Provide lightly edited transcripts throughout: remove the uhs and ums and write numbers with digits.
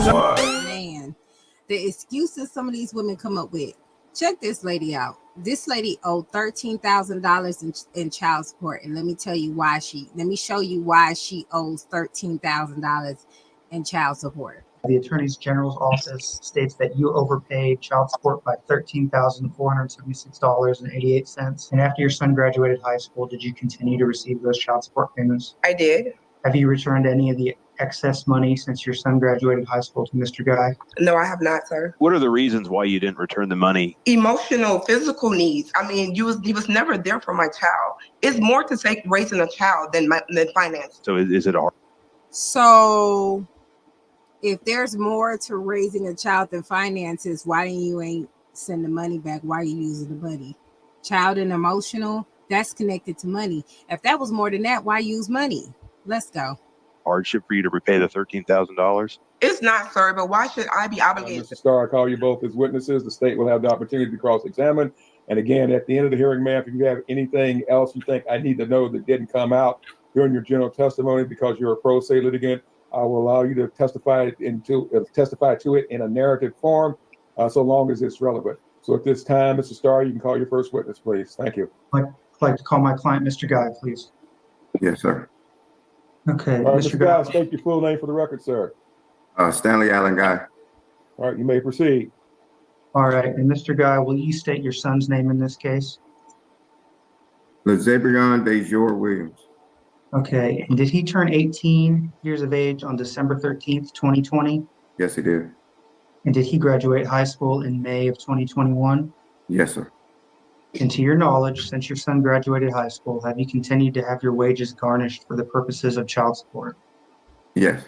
Man, the excuses some of these women come up with. Check this lady out. This lady owed $13,000 in child support, and let me show you why she owes $13,000 in child support. The Attorney General's office states that you overpaid child support by $13,476.88. And after your son graduated high school, did you continue to receive those child support payments? I did. Have you returned any of the excess money since your son graduated high school to Mr. Guy? No, I have not, sir. What are the reasons why you didn't return the money? Emotional, physical needs. I mean, he was never there for my child. It's more to take raising a child than finance. So is it hard? So if there's more to raising a child than finances, why didn't you ain't send the money back? Why are you using the money? Child and emotional, that's connected to money. If that was more than that, why use money? Let's go. Hardship for you to repay the $13,000? It's not, sir, but why should I be obligated? Mr. Starr, I call you both as witnesses. The state will have the opportunity to cross-examine. And again, at the end of the hearing, ma'am, if you have anything else you think I need to know that didn't come out during your general testimony because you're a pro se litigant, I will allow you to testify to it in a narrative form, so long as it's relevant. So at this time, Mr. Starr, you can call your first witness, please. Thank you. I'd like to call my client, Mr. Guy, please. Yes, sir. Okay, All right, Mr. Mr. Guy. Guy, state your full name for the record, sir. Stanley Guy. All right, you may proceed. All right, and Mr. Guy, will you state your son's name in this case? Lezebrion DeJour Williams. Okay, and did he turn 18 years of age on December 13th, 2020? Yes, he did. And did he graduate high school in May of 2021? Yes, sir. And to your knowledge, since your son graduated high school, have you continued to have your wages garnished for the purposes of child support? Yes.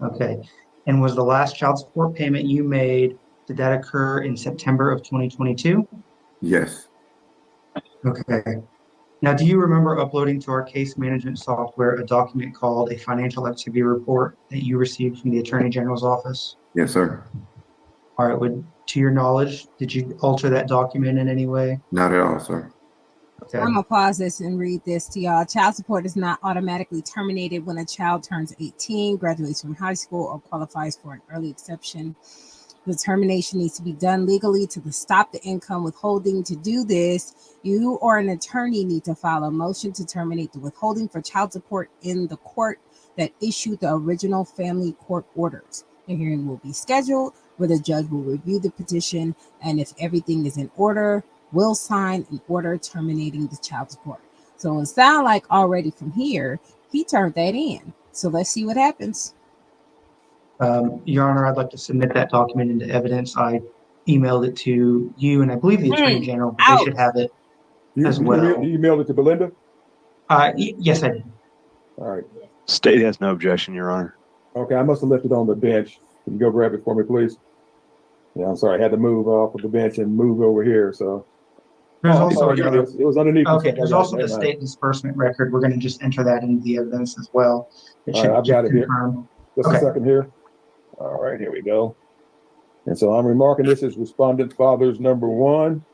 Okay, and was the last child support payment you made, did that occur in September of 2022? Yes. Okay. Now, do you remember uploading to our case management software a document called a financial activity report that you received from the Attorney General's office? Yes, sir. All right, to your knowledge, did you alter that document in any way? Not at all, sir. Okay. I'm gonna pause this and read this to y'all. Child support is not automatically terminated when a child turns 18, graduates from high school, or qualifies for an early exception. The termination needs to be done legally to stop the income withholding. To do this, you or an attorney need to file a motion to terminate the withholding for child support in the court that issued the original family court orders. The hearing will be scheduled where the judge will review the petition, and if everything is in order, will sign an order terminating the child support. So it sounds like already from here, he turned that in. So let's see what happens. Your Honor, I'd like to submit that document into evidence. I emailed it to you and I believe the Attorney General, but they should have it as well. You emailed it to Belinda? Yes, I did. All right. State has no objection, Your Honor. Okay, I must have left it on the bench. Can you go grab it for me, please? Yeah, I'm sorry. I had to move off of the bench and move over here, so. There's also it was underneath. Okay, there's also the state disbursement record. We're going to just enter that into the evidence as well. It All should right, I've got it here. confirm. Just a second here. All right, here we go. And so I'm remarking this as respondent father's number one.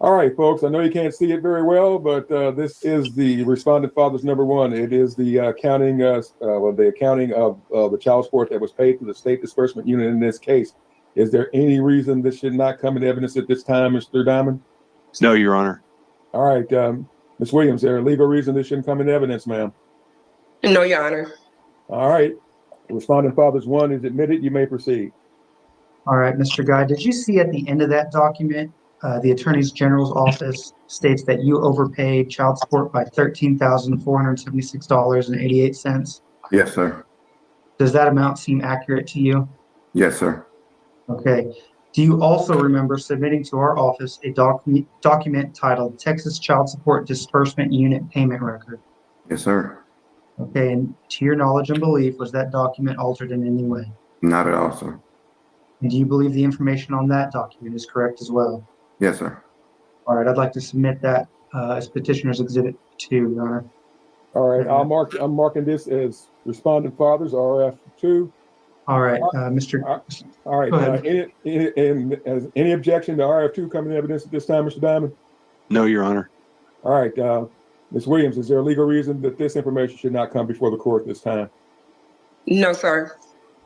All right, folks, I know you can't see it very well, but this is the respondent father's number one. It is the accounting of the child support that was paid to the state disbursement unit in this case. Is there any reason this should not come into evidence at this time, Mr. Diamond? No, Your Honor. All right, Ms. Williams, is there a legal reason this shouldn't come into evidence, ma'am? No, Your Honor. All right. Respondent father's one is admitted. You may proceed. All right, Mr. Guy, did you see at the end of that document, the Attorney General's office states that you overpaid child support by $13,476.88? Yes, sir. Does that amount seem accurate to you? Yes, sir. Okay. Do you also remember submitting to our office a document titled Texas Child Support Disbursement Unit Payment Record? Yes, sir. Okay, and to your knowledge and belief, was that document altered in any way? Not at all, sir. And do you believe the information on that document is correct as well? Yes, sir. All right, I'd like to submit that as Petitioner's Exhibit 2, Your Honor. All right, I'm marking this as respondent father's RF2. All right, Mr. All right, any objection to RF2 coming in evidence at this time, Mr. Diamond? No, Your Honor. All right, Ms. Williams, is there a legal reason that this information should not come before the court this time? No, sir.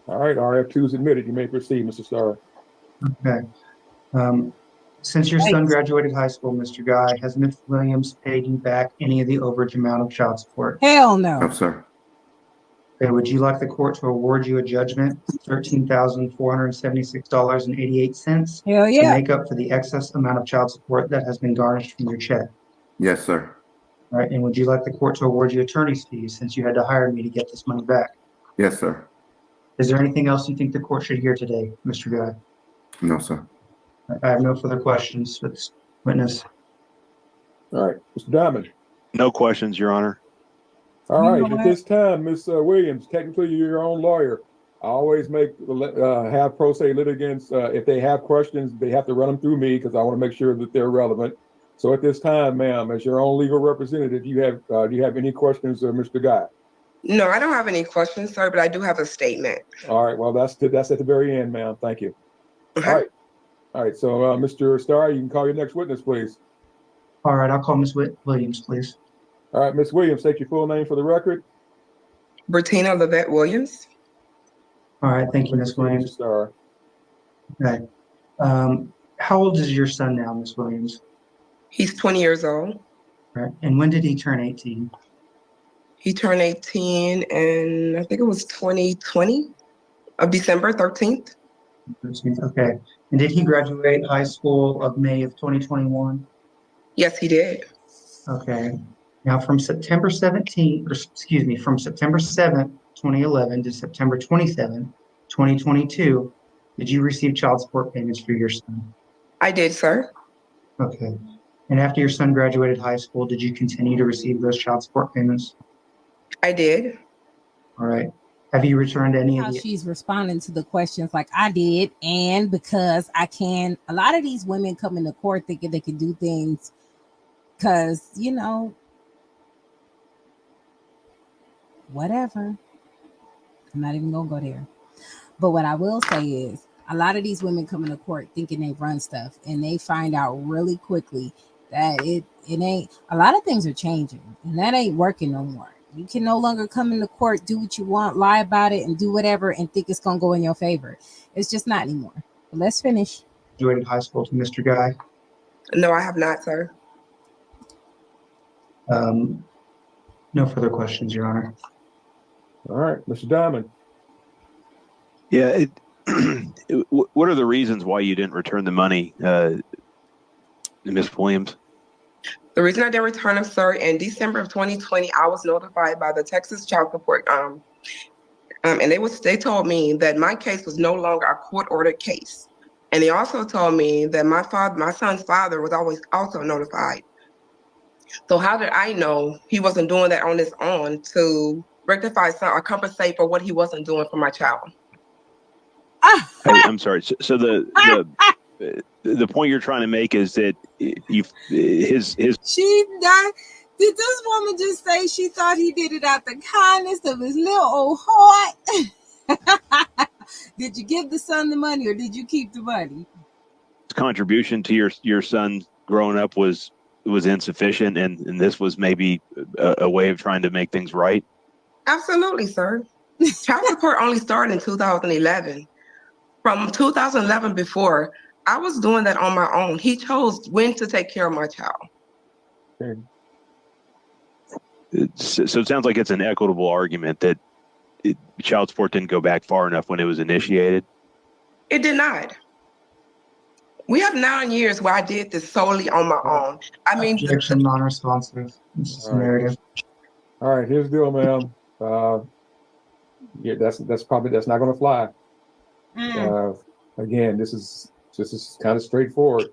All right, RF2 is admitted. You may proceed, Mr. Starr. Okay. Since your son graduated high school, Mr. Guy, has Ms. Williams paid you back any of the overage amount of child support? Hell No, no. sir. Okay, would you like the court to award you a judgment, $13,476.88, Hell to yeah. make up for the excess amount of child support that has been garnished from your check? Yes, sir. All right, and would you like the court to award you attorney's fees since you had to hire me to get this money back? Yes, sir. Is there anything else you think the court should hear today, Mr. Guy? No, sir. I have no further questions for this witness. All right, Mr. Diamond. No questions, Your Honor. All You right, know at what? this time, Ms. Williams, technically you're your own lawyer. I always have pro se litigants, if they have questions, they have to run them through me because I want to make sure that they're relevant. So at this time, ma'am, as your own legal representative, do you have any questions, Mr. Guy? No, I don't have any questions, sir, but I do have a statement. All right, well, that's at the very end, ma'am. Thank you. Okay. All right, so Mr. Starr, you can call your next witness, please. All right, I'll call Ms. Williams, please. All right, Ms. Williams, state your full name for the record. Betina Levette Williams. All right, thank you, Ms. Mr. Williams. Starr. Okay. How old is your son now, Ms. Williams? He's 20 years old. All right, and when did he turn 18? He turned 18 and I think it was 2020 of December 13th. Okay, and did he graduate high school of May of 2021? Yes, he did. Okay, now from September 17th, or excuse me, from September 7th, 2011 to September 27th, 2022, did you receive child support payments for your son? I did, sir. Okay, and after your son graduated high school, did you continue to receive those child support payments? I did. All right, have you returned any of How the? she's responding to the questions like I did, and because I can. A lot of these women come into court thinking they can do things because, whatever. I'm not even gonna go there. But what I will say is a lot of these women come into court thinking they run stuff, and they find out really quickly that it ain't. A lot of things are changing, and that ain't working no more. You can no longer come into court, do what you want, lie about it, and do whatever, and think it's gonna go in your favor. It's just not anymore. But let's finish. Graduated high school to Mr. Guy. No, I have not, sir. No further questions, Your Honor. All right, Mr. Diamond. Yeah. What are the reasons why you didn't return the money, Ms. Williams? The reason I didn't return them, sir, in December of 2020, I was notified by the Texas Child Support, and they told me that my case was no longer a court-ordered case. And they also told me that my son's father was always also notified. So how did I know he wasn't doing that on his own to rectify or compensate for what he wasn't doing for my child? I'm sorry. So the point you're trying to make is that his She died. Did this woman just say she thought he did it out the kindness of his little old heart? Did you give the son the money or did you keep the money? contribution to your son growing up was insufficient, and this was maybe a way of trying to make things right? Absolutely, sir. Child support only started in 2011. From 2011 before, I was doing that on my own. He chose when to take care of my child. Okay. So it sounds like it's an equitable argument that child support didn't go back far enough when it was initiated. It did not. We have 9 years where I did this solely on my own. I mean, Objection, non-responsive. This is All right. narrative. All right, here's the deal, ma'am. Yeah, that's not going to fly. Again, this is kind of straightforward.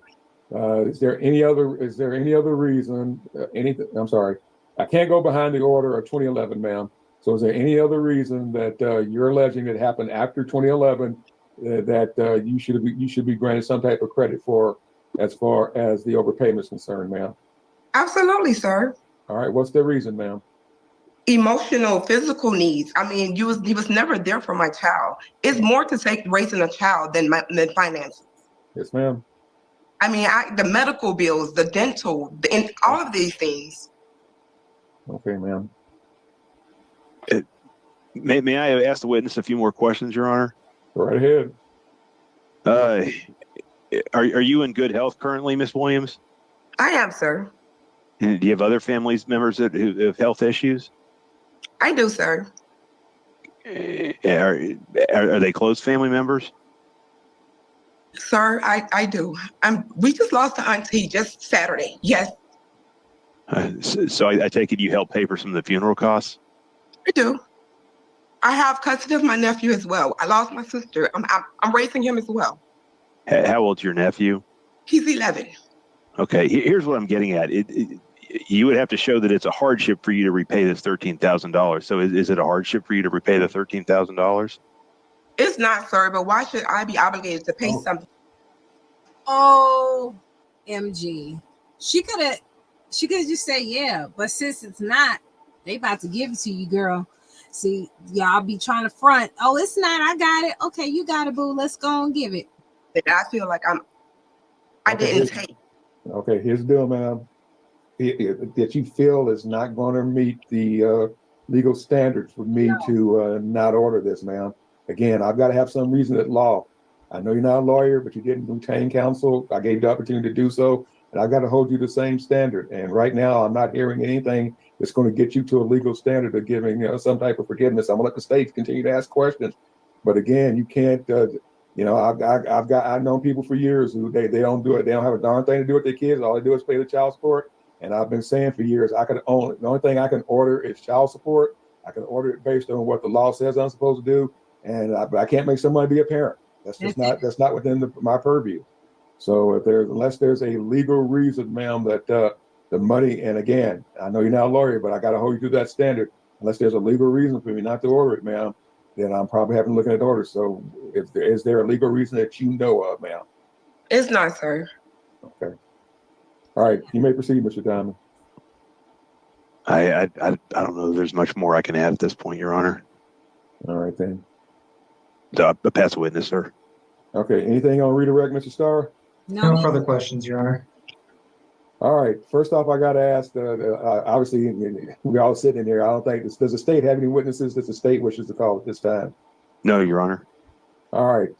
Is there any other reason? I'm sorry, I can't go behind the order of 2011, ma'am. So, is there any other reason that you're alleging that happened after 2011 that you should be granted some type of credit for, as far as the overpayment is concerned, ma'am? absolutely, sir. All right, what's the reason, ma'am? Emotional, physical needs. I mean, he was never there for my child. It's more to take raising a child than finances. Yes, ma'am. I mean, the medical bills, the dental, all of these things. Okay, ma'am. May I ask the witness a few more questions, Your Honor? Go right ahead. Are you in good health currently, Miss Williams? I am, sir. And do you have other family members who have health issues? I do, sir. Are they close family members? Sir, I do. We just lost an auntie just Saturday. Yes, So I take it you help pay for some of the funeral costs? I do. I have custody of my nephew as well. I lost my sister. I'm raising him as well. How old's your nephew? He's 11. Okay, here's what I'm getting at. You would have to show that it's a hardship for you to repay this $13,000. So is it a hardship for you to repay the $13,000? It's not, sir, but why should I be obligated to pay something? OMG. She could have just said yeah, but since it's not, they about to give it to you, girl. See, y'all be trying to front. Oh, it's not. I got it. Okay, you got it, boo. Let's go and give it. That I feel like I didn't take. Okay, here's the deal, ma'am. That you feel is not going to meet the legal standards for me to not order this, ma'am. Again, I've got to have some reason at law. I know you're not a lawyer, but you didn't retain counsel. I gave you the opportunity to do so, and I've got to hold you to the same standard. And right now, I'm not hearing anything that's going to get you to a legal standard of giving some type of forgiveness. I'm going to let the states continue to ask questions, but again, you can't. I've known people for years who they don't do it. They don't have a darn thing to do with their kids. All they do is pay the child support. And I've been saying for years, the only thing I can order is child support. I can order it based on what the law says I'm supposed to do, and I can't make somebody be a parent. That's not within my purview. So unless there's a legal reason, ma'am, that the money, and again, I know you're not a lawyer, but I got to hold you to that standard. Unless there's a legal reason for me not to order it, ma'am, then I'm probably having to look at orders. So is there a legal reason that you know of, ma'am? It's not, sir. Okay. All right, you may proceed, Mr. Diamond. I don't know if there's much more I can add at this point, Your Honor. All right, then. I'll pass the witness, sir. Okay, anything on redirect, Mr. Starr? No further questions, Your Honor. All right, first off, I got to ask, obviously, we all sitting in here. I don't think, does the state have any witnesses that the state wishes to call at this time? No, Your Honor. All right,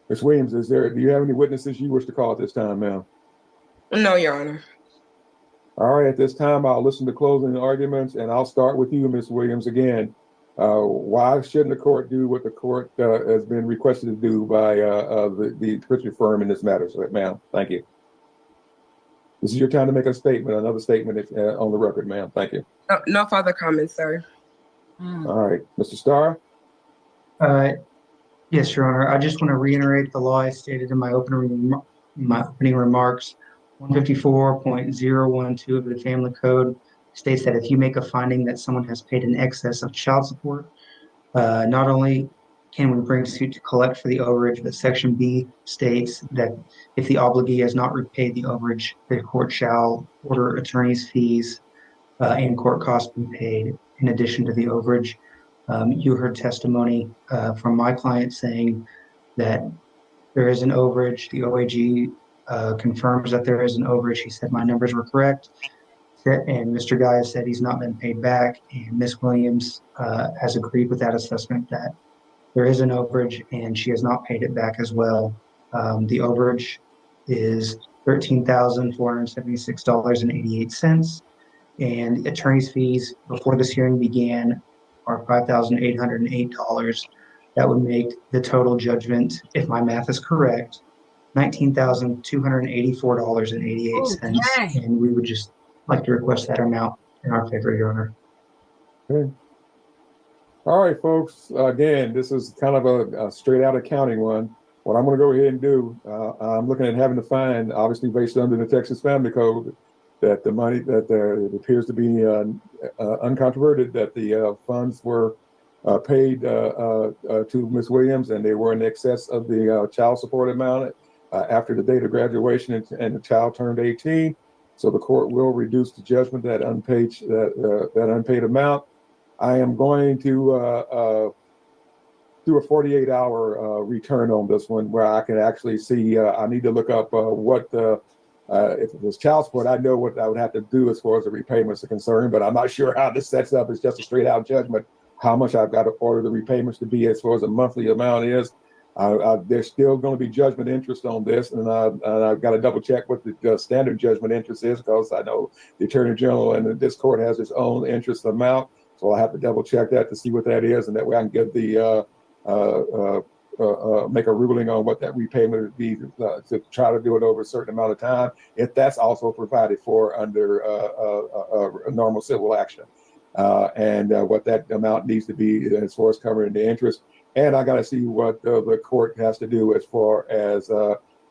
Ms. Williams, do you have any witnesses you wish to call at this time, ma'am? No, Your Honor. All right, at this time, I'll listen to closing arguments, and I'll start with you, Ms. Williams, again. Why shouldn't the court do what the court has been requested to do by the Pritchard firm in this matter? So, ma'am, thank you. This is your time to make a statement, another statement on the record, ma'am. Thank you. No further comments, sir. All right, Mr. Starr? Yes, Your Honor. I just want to reiterate the law I stated in my opening remarks. 154.012 of the Family Code states that if you make a finding that someone has paid in excess of child support, not only can we bring suit to collect for the overage, but Section B states that if the obligee has not repaid the overage, the court shall order attorney's fees and court costs be paid in addition to the overage. You heard testimony from my client saying that there is an overage. The OAG confirms that there is an overage. He said my numbers were correct. And Mr. Guy has said he's not been paid back. And Ms. Williams has agreed with that assessment that there is an overage and she has not paid it back as well. The overage is $13,476.88. And attorney's fees before this hearing began are $5,808. That would make the total judgment, if my math is correct, $19,284.88. Okay. And we would just like to request that amount in our favor, Your Honor. Okay. All right, folks. Again, this is kind of a straight out accounting one. What I'm going to go ahead and do, I'm looking at having to find, obviously based under the Texas Family Code, that the money that it appears to be uncontroverted, that the funds were paid to Ms. Williams, and they were in excess of the child support amount after the date of graduation and the child turned 18. So the court will reduce the judgment that unpaid amount. I am going to do a 48-hour return on this one, where I can actually see. I need to look up what if it was child support. I know what I would have to do as far as the repayments are concerned, but I'm not sure how this sets up. It's just a straight out judgment. how much I've got to order the repayments to be as far as the monthly amount is. There's still going to be judgment interest on this, and I've got to double check what the standard judgment interest is, because I know the Attorney General and this court has its own interest amount. So I'll have to double check that to see what that is, and that way I can get the make a ruling on what that repayment would be to try to do it over a certain amount of time, if that's also provided for under a normal civil action, and what that amount needs to be as far as covering the interest. And I got to see what the court has to do as far as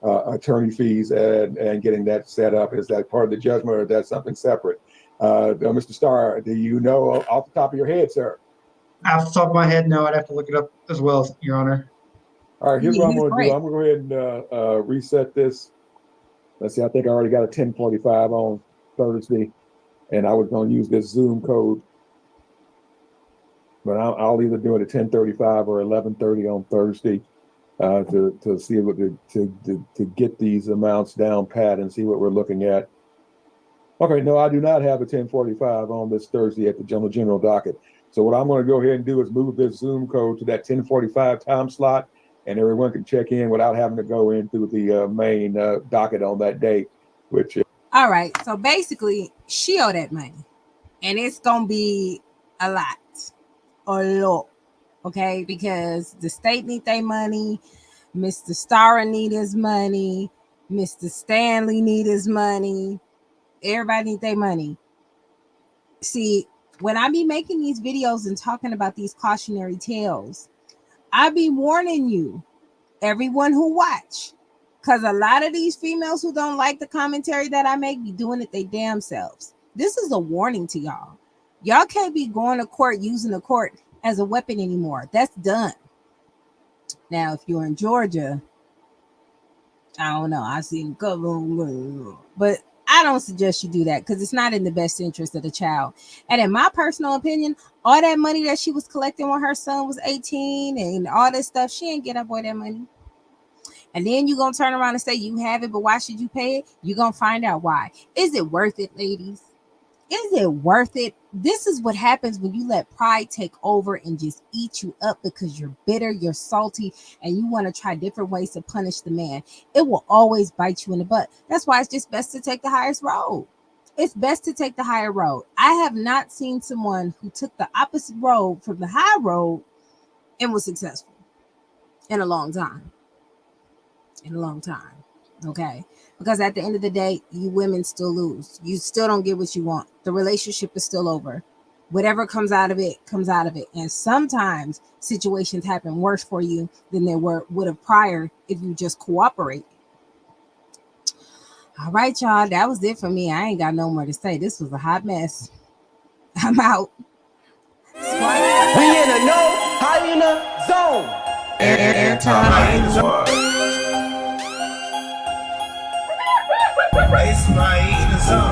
attorney fees and getting that set up. Is that part of the judgment, or is that something separate? Mr. Starr, do you know off the top of your head, sir? Off the top of my head, no, I'd have to look it up as well, Your Honor. All right, here's what I'm He's going to do. great. I'm going to go ahead and reset this. Let's see, I think I already got a 1045 on Thursday, and I was going to use this Zoom code. But I'll either do it at 10:35 or 11:30 on Thursday to see what to get these amounts down pat and see what we're looking at. Okay, no, I do not have a 10:45 on this Thursday at the general docket. So what I'm going to go ahead and do is move this Zoom code to that 10:45 time slot, and everyone can check in without having to go in through the main docket on that day. Which All right. So basically, she owe that money, and it's gonna be a lot. Okay, because the state need their money, Mr. Starr need his money, Mr. Stanley need his money, everybody need their money. See, when I be making these videos and talking about these cautionary tales, I be warning you, everyone who watch, because a lot of these females who don't like the commentary that I make be doing it they damn selves. This is a warning to y'all. Y'all can't be going to court using the court as a weapon anymore. That's done. Now, if you're in Georgia, I don't know. I've seen couple, but I don't suggest you do that because it's not in the best interest of the child. And in my personal opinion, all that money that she was collecting when her son was 18 and all this stuff, she ain't get that boy that money. And then you're going to turn around and say you have it, but why should you pay it? You're going to find out why. Is it worth it, ladies? Is it worth it? This is what happens when you let pride take over and just eat you up because you're bitter, you're salty, and you want to try different ways to punish the man. It will always bite you in the butt. That's why it's just best to take the highest road. It's best to take the higher road. I have not seen someone who took the opposite road from the high road and was successful in a long time. Okay, because at the end of the day, you women still lose. You still don't get what you want. The relationship is still over. Whatever comes out of it. And sometimes situations happen worse for you than they would have prior if you just cooperate. All right, y'all, that was it for me. I ain't got no more to say. This was a hot mess. I'm out. We in a no hyena zone. It's my zone.